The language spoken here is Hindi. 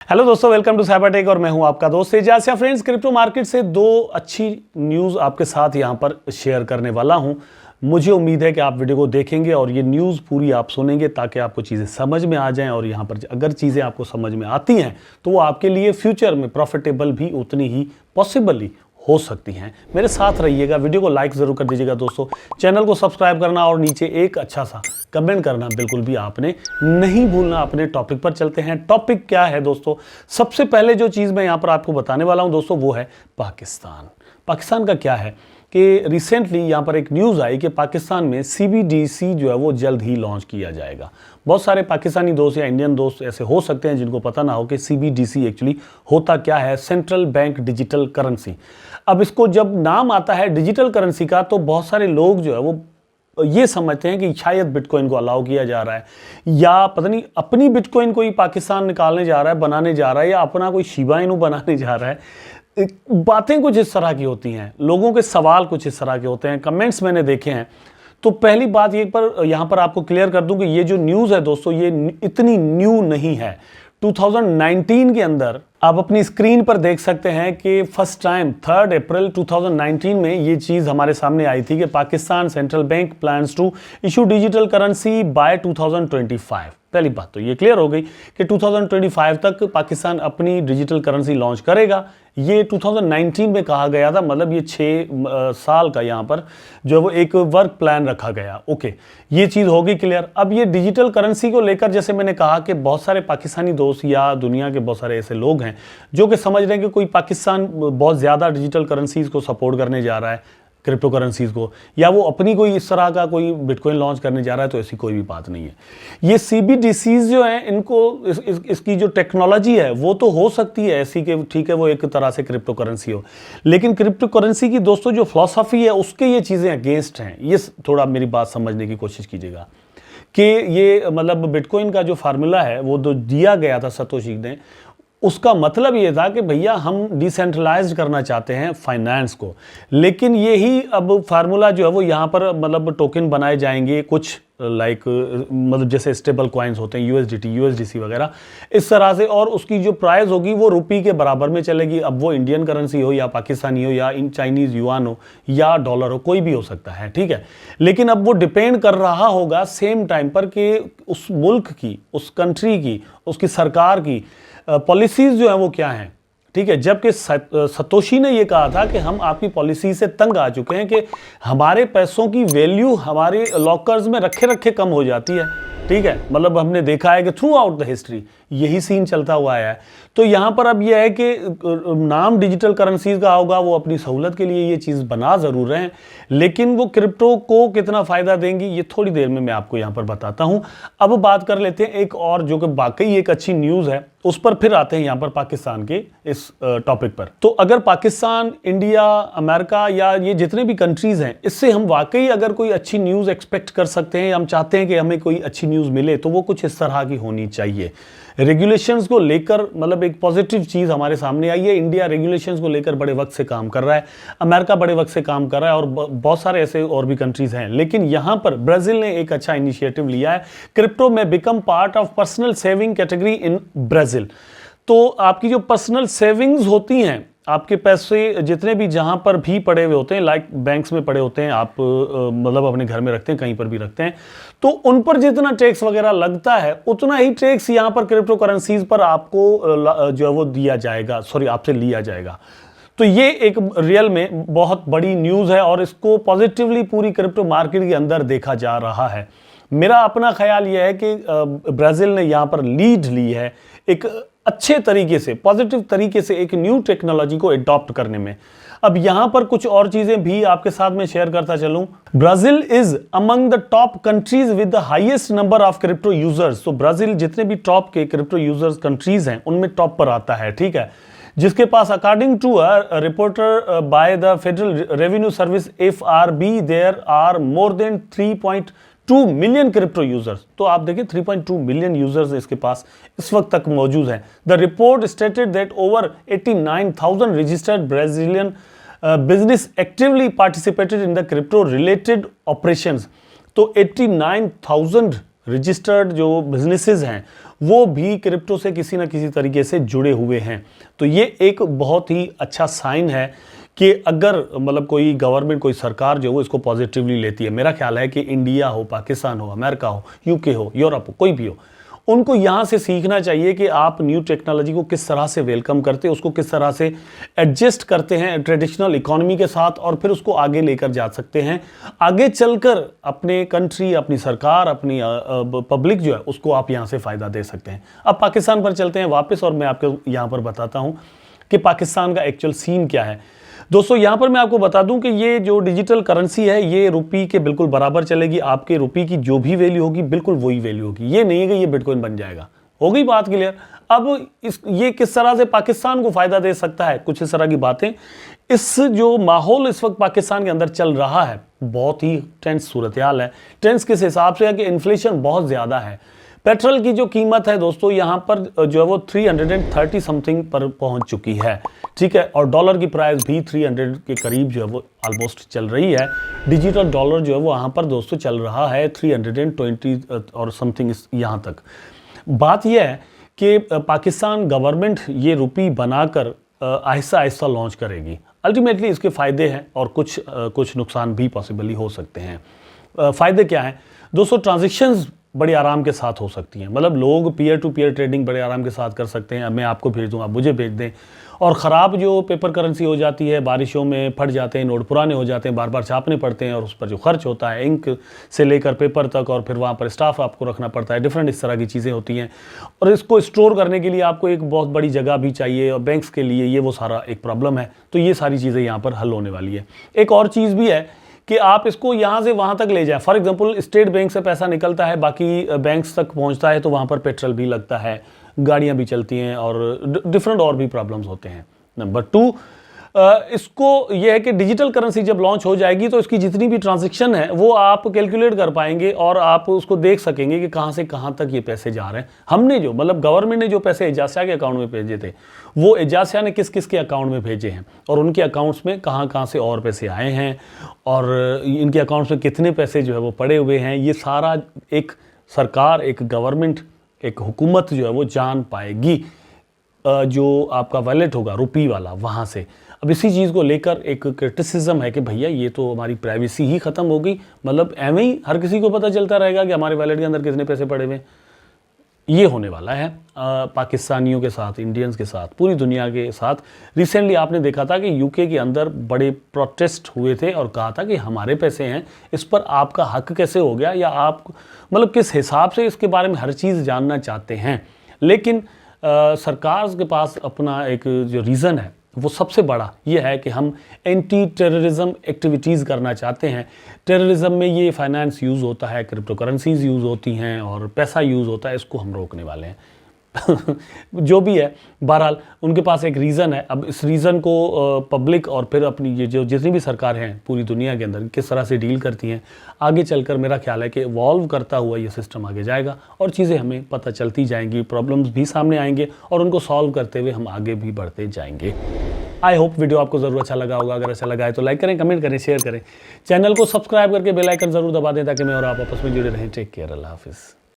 हेलो दोस्तों, वेलकम टू साइबर टेक और मैं हूं आपका दोस्त एजाज। फ्रेंड्स, क्रिप्टो मार्केट से दो अच्छी न्यूज़ आपके साथ यहां पर शेयर करने वाला हूं। मुझे उम्मीद है कि आप वीडियो को देखेंगे और ये न्यूज़ पूरी आप सुनेंगे ताकि आपको चीज़ें समझ में आ जाएं। और यहां पर अगर चीज़ें आपको समझ में आती हैं तो वो आपके लिए फ्यूचर में प्रॉफिटेबल भी उतनी ही पॉसिबली हो सकती हैं। मेरे साथ रहिएगा, वीडियो को लाइक ज़रूर कर दीजिएगा दोस्तों, चैनल को सब्सक्राइब करना और नीचे एक अच्छा सा कमेंट करना बिल्कुल भी आपने नहीं भूलना। अपने टॉपिक पर चलते हैं। टॉपिक क्या है दोस्तों? सबसे पहले जो चीज़ मैं यहाँ पर आपको बताने वाला हूँ दोस्तों वो है पाकिस्तान। पाकिस्तान का क्या है कि रिसेंटली यहाँ पर एक न्यूज़ आई कि पाकिस्तान में CBDC जो है वो जल्द ही लॉन्च किया जाएगा। बहुत सारे पाकिस्तानी दोस्त या इंडियन दोस्त ऐसे हो सकते हैं जिनको पता ना हो कि CBDC एक्चुअली होता क्या है, सेंट्रल बैंक डिजिटल करेंसी। अब इसको जब नाम आता है डिजिटल करेंसी का तो बहुत सारे लोग जो है वो ये समझते हैं कि शायद बिटकॉइन को अलाउ किया जा रहा है या पता नहीं अपनी बिटकॉइन को ही पाकिस्तान निकालने जा रहा है, बनाने जा रहा है, या अपना कोई शिबा इनू बनाने जा रहा है। बातें कुछ इस तरह की होती हैं, लोगों के सवाल कुछ इस तरह के होते हैं, कमेंट्स मैंने देखे हैं। तो पहली बात ये पर यहाँ पर आपको क्लियर कर दूं कि ये जो न्यूज़ है दोस्तों ये इतनी न्यू नहीं है। 2019 के अंदर आप अपनी स्क्रीन पर देख सकते हैं कि फर्स्ट टाइम 3 अप्रैल 2019 में ये चीज़ हमारे सामने आई थी कि Pakistan central bank plans to issue digital currency by 2025। पहली बात तो ये क्लियर हो गई कि 2025 तक पाकिस्तान अपनी डिजिटल करेंसी लॉन्च करेगा। ये 2019 में कहा गया था, मतलब ये 6 साल का यहाँ पर जो है वो एक वर्क प्लान रखा गया। ओके, ये चीज़ होगी क्लियर। अब ये डिजिटल करेंसी को लेकर जैसे मैंने कहा कि बहुत सारे पाकिस्तानी दोस्त या दुनिया के बहुत सारे ऐसे लोग हैं जो कि समझ रहे हैं कि कोई पाकिस्तान बहुत ज़्यादा डिजिटल करेंसीज को सपोर्ट करने जा रहा है, क्रिप्टो करेंसीज को, या वो अपनी कोई इस तरह का कोई बिटकॉइन लॉन्च करने जा रहा है। तो ऐसी कोई भी बात नहीं है। ये CBDCs जो हैं इनको इसकी जो टेक्नोलॉजी है वो तो हो सकती है ऐसी कि ठीक है वो एक तरह से क्रिप्टो करेंसी हो, लेकिन क्रिप्टो करेंसी की दोस्तों जो फिलॉसफी है उसके ये चीज़ें अगेंस्ट हैं। ये थोड़ा मेरी बात समझने की कोशिश कीजिएगा कि ये मतलब बिटकॉइन का जो फार्मूला है वो जो दिया गया था सतोशी ने, उसका मतलब ये था कि भैया हम डिसेंट्रलाइज्ड करना चाहते हैं फाइनेंस को, लेकिन यही अब फार्मूला जो है वो यहाँ पर मतलब टोकन बनाए जाएंगे कुछ लाइक मतलब जैसे स्टेबल कॉइन्स होते हैं USDT USDC वगैरह इस तरह से, और उसकी जो प्राइस होगी वो रुपये के बराबर में चलेगी। अब वो इंडियन करेंसी हो या पाकिस्तानी हो या चाइनीज़ युआन हो या डॉलर हो, कोई भी हो सकता है, ठीक है। लेकिन अब वो डिपेंड कर रहा होगा सेम टाइम पर कि उस मुल्क की, उस कंट्री की, उसकी सरकार की पॉलिसीज जो है वो क्या हैं, ठीक है। जबकि सतोशी ने ये कहा था कि हम आपकी पॉलिसी से तंग आ चुके हैं कि हमारे पैसों की वैल्यू हमारे लॉकर्स में रखे रखे कम हो जाती है, ठीक है। मतलब हमने देखा है कि थ्रू आउट द हिस्ट्री यही सीन चलता हुआ आया है। तो यहाँ पर अब यह है कि नाम डिजिटल करेंसीज का होगा, वो अपनी सहूलत के लिए ये चीज़ बना ज़रूर रहे हैं, लेकिन वो क्रिप्टो को कितना फ़ायदा देंगी ये थोड़ी देर में मैं आपको यहाँ पर बताता हूँ। अब बात कर लेते हैं एक और जो कि वाकई एक अच्छी न्यूज़ है, उस पर फिर आते हैं यहाँ पर पाकिस्तान के इस टॉपिक पर। तो अगर पाकिस्तान, इंडिया, अमेरिका या ये जितने भी कंट्रीज़ हैं, इससे हम वाकई अगर कोई अच्छी न्यूज़ एक्सपेक्ट कर सकते हैं, हम चाहते हैं कि हमें कोई अच्छी न्यूज़ मिले तो वो कुछ इस तरह की होनी चाहिए। रेगुलेशंस को लेकर मतलब एक पॉजिटिव चीज़ हमारे सामने आई है। इंडिया रेगुलेशंस को लेकर बड़े वक्त से काम कर रहा है, अमेरिका बड़े वक्त से काम कर रहा है और बहुत सारे ऐसे और भी कंट्रीज़ हैं। लेकिन यहाँ पर ब्राज़ील ने एक अच्छा इनिशिएटिव लिया है, क्रिप्टो में become part of personal saving category in Brazil. तो आपकी जो पर्सनल सेविंग्स होती हैं, आपके पैसे जितने भी जहाँ पर भी पड़े हुए होते हैं, लाइक बैंक्स में पड़े होते हैं, आप मतलब अपने घर में रखते हैं, कहीं पर भी रखते हैं, तो उन पर जितना टैक्स वगैरह लगता है उतना ही टैक्स यहाँ पर क्रिप्टो करेंसीज पर आपको जो है वो दिया जाएगा, सॉरी आपसे लिया जाएगा। तो ये एक रियल में बहुत बड़ी न्यूज़ है और इसको पॉजिटिवली पूरी क्रिप्टो मार्केट के अंदर देखा जा रहा है। मेरा अपना ख्याल यह है कि ब्राज़ील ने यहाँ पर लीड ली है एक अच्छे तरीके से, पॉजिटिव तरीके से एक न्यू टेक्नोलॉजी को अडॉप्ट करने में। अब यहां पर कुछ और चीजें भी आपके साथ में शेयर करता चलूं। Brazil is among the top countries with the highest number of crypto users. तो ब्राजील जितने भी टॉप के क्रिप्टो यूजर्स कंट्रीज हैं उनमें टॉप पर आता है, ठीक है, जिसके पास according to a reporter by the federal revenue service FRB there are more than 3.2 million crypto users. तो आप देखिए 3.2 मिलियन यूजर्स इसके पास इस वक्त तक मौजूद हैं। The report stated that over 89,000 registered Brazilian business actively participated in the crypto related operations. तो 89,000 रजिस्टर्ड जो बिजनेसेस हैं वो भी क्रिप्टो से किसी ना किसी तरीके से जुड़े हुए हैं। तो ये एक बहुत ही अच्छा साइन है कि अगर मतलब कोई गवर्नमेंट, कोई सरकार जो वो इसको पॉजिटिवली लेती है। मेरा ख्याल है कि इंडिया हो, पाकिस्तान हो, अमेरिका हो, यूके हो, यूरोप हो, कोई भी हो, उनको यहाँ से सीखना चाहिए कि आप न्यू टेक्नोलॉजी को किस तरह से वेलकम करते हैं, उसको किस तरह से एडजस्ट करते हैं ट्रेडिशनल इकोनॉमी के साथ, और फिर उसको आगे लेकर जा सकते हैं। आगे चलकर अपने कंट्री, अपनी सरकार, अपनी पब्लिक जो है उसको आप यहाँ से फ़ायदा दे सकते हैं। अब पाकिस्तान पर चलते हैं वापस, और मैं आपको यहाँ पर बताता हूँ कि पाकिस्तान का एक्चुअल सीन क्या है। दोस्तों यहाँ पर मैं आपको बता दूं कि ये जो डिजिटल करेंसी है ये रुपये के बिल्कुल बराबर चलेगी। आपके रुपये की जो भी वैल्यू होगी बिल्कुल वही वैल्यू होगी। ये नहीं है कि ये बिटकॉइन बन जाएगा। हो गई बात क्लियर। अब ये किस तरह से पाकिस्तान को फायदा दे सकता है, कुछ इस तरह की बातें। इस जो माहौल इस वक्त पाकिस्तान के अंदर चल रहा है बहुत ही टेंस सूरत हाल है। टेंस किस हिसाब से है कि इन्फ्लेशन बहुत ज़्यादा है। पेट्रोल की जो कीमत है दोस्तों यहाँ पर जो है वो 330 समथिंग पर पहुंच चुकी है, ठीक है। और डॉलर की प्राइस भी 300 के करीब जो है वो ऑलमोस्ट चल रही है। डिजिटल डॉलर जो है वो यहाँ पर दोस्तों चल रहा है 320 और समथिंग यहाँ तक। बात यह है कि पाकिस्तान गवर्नमेंट ये रुपये बनाकर आहिस्ता आहिस्ता लॉन्च करेगी। अल्टीमेटली इसके फ़ायदे हैं और कुछ नुकसान भी पॉसिबली हो सकते हैं। फ़ायदे क्या हैं दोस्तों? ट्रांजेक्शन्स बड़े आराम के साथ हो सकती हैं। मतलब लोग पीयर टू पीयर ट्रेडिंग बड़े आराम के साथ कर सकते हैं। मैं आपको भेज दूँ, आप मुझे भेज दें। और ख़राब जो पेपर करेंसी हो जाती है, बारिशों में फट जाते हैं, नोट पुराने हो जाते हैं, बार बार छापने पड़ते हैं, और उस पर जो खर्च होता है इंक से लेकर पेपर तक, और फिर वहाँ पर स्टाफ आपको रखना पड़ता है, डिफरेंट इस तरह की चीज़ें होती हैं। और इसको स्टोर करने के लिए आपको एक बहुत बड़ी जगह भी चाहिए, और बैंक्स के लिए ये वो सारा एक प्रॉब्लम है। तो ये सारी चीज़ें यहाँ पर हल होने वाली है। एक और चीज़ भी है कि आप इसको यहाँ से वहाँ तक ले जाएं। फॉर एग्जांपल स्टेट बैंक से पैसा निकलता है, बाकी बैंक्स तक पहुँचता है, तो वहाँ पर पेट्रोल भी लगता है, गाड़ियाँ भी चलती हैं, और डिफरेंट और भी प्रॉब्लम्स होते हैं। नंबर 2, इसको यह है कि डिजिटल करेंसी जब लॉन्च हो जाएगी तो इसकी जितनी भी ट्रांजैक्शन है वो आप कैलकुलेट कर पाएंगे, और आप उसको देख सकेंगे कि कहाँ से कहाँ तक ये पैसे जा रहे हैं। हमने जो मतलब गवर्नमेंट ने जो पैसे एजासिया के अकाउंट में भेजे थे, वो एजासिया ने किस किस के अकाउंट में भेजे हैं, और उनके अकाउंट्स में कहाँ कहाँ से और पैसे आए हैं, और इनके अकाउंट्स में कितने पैसे जो है वो पड़े हुए हैं, ये सारा एक सरकार, एक गवर्नमेंट, एक हुकूमत जो है वो जान पाएगी। जो आपका वैलेट होगा रुपये वाला, वहाँ से। अब इसी चीज़ को लेकर एक क्रिटिसिज्म है कि भैया ये तो हमारी प्राइवेसी ही ख़त्म हो गई। मतलब एवं ही हर किसी को पता चलता रहेगा कि हमारे वैलेट के अंदर कितने पैसे पड़े हुए। ये होने वाला है पाकिस्तानियों के साथ, इंडियंस के साथ, पूरी दुनिया के साथ। रिसेंटली आपने देखा था कि यूके के अंदर बड़े प्रोटेस्ट हुए थे, और कहा था कि हमारे पैसे हैं, इस पर आपका हक कैसे हो गया, या आप मतलब किस हिसाब से इसके बारे में हर चीज़ जानना चाहते हैं। लेकिन सरकार के पास अपना एक जो रीज़न है वो सबसे बड़ा ये है कि हम एंटी टेररिज्म एक्टिविटीज़ करना चाहते हैं। टेररिज्म में ये फाइनेंस यूज़ होता है, क्रिप्टो करेंसीज यूज़ होती हैं, और पैसा यूज़ होता है, इसको हम रोकने वाले हैं। जो भी है, बहरहाल उनके पास एक रीज़न है। अब इस रीज़न को पब्लिक और फिर अपनी ये जो जितनी भी सरकार हैं पूरी दुनिया के अंदर किस तरह से डील करती हैं, आगे चलकर मेरा ख्याल है कि इवॉल्व करता हुआ ये सिस्टम आगे जाएगा, और चीज़ें हमें पता चलती जाएंगी, प्रॉब्लम्स भी सामने आएंगे, और उनको सॉल्व करते हुए हम आगे भी बढ़ते जाएंगे। आई होप वीडियो आपको ज़रूर अच्छा लगा होगा। अगर अच्छा लगा है तो लाइक करें, कमेंट करें, शेयर करें, चैनल को सब्सक्राइब करके बेल आइकन ज़रूर दबा दें ताकि मैं और आप आपस में जुड़े रहें। टेक केयर, अल्लाह हाफिज़।